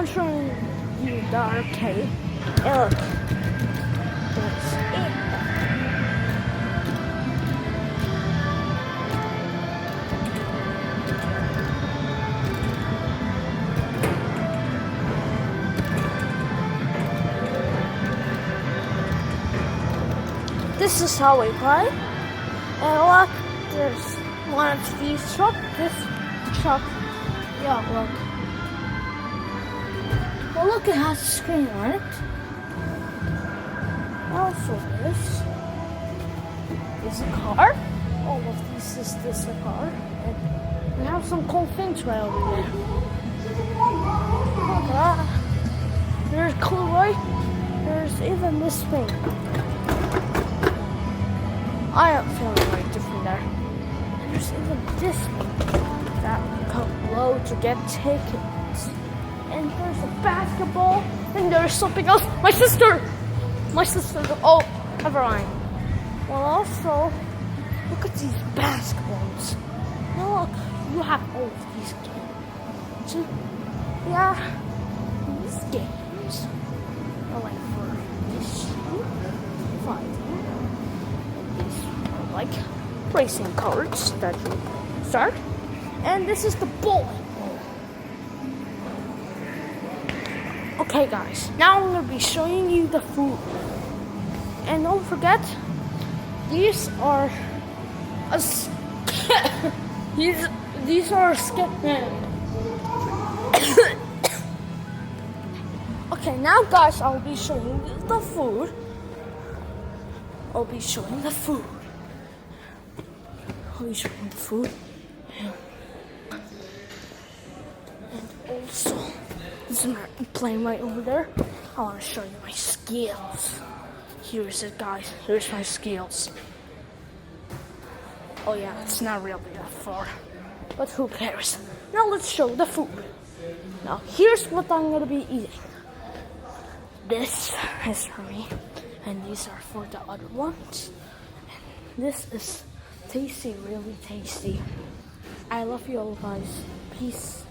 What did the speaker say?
I'm showing you the arcade. And look, that's it. This is how we play. And look, there's one of these truck. This truck, yeah, look. Well, look, it has a screen on it. Also, this is a car. All of this is this a car. And we have some cool things right over there. Look at that. There's cool, right? There's even this thing. I am feeling very different there. And there's even this thing that you can blow to get tickets. And there's a basketball, and there's something else. My sister, oh, never mind. Well, also, look at these basketballs. Now look, you have all of these games. So, yeah, these games are like for this fighting, and these are like racing cards that you start. And this is the bowling. Okay guys, now I'm going to be showing you the food. And don't forget, these are these are Okay, now guys, I'll be showing you the food. I'll be showing the food. And also, this is my plane right over there. I want to show you my skills. Here's it, guys. Here's my skills. Oh yeah, it's not really that far, but who cares? Now let's show the food. Now here's what I'm gonna be eating. This is for me, and these are for the other ones. And this is tasty, really tasty. I love you all, guys. Peace.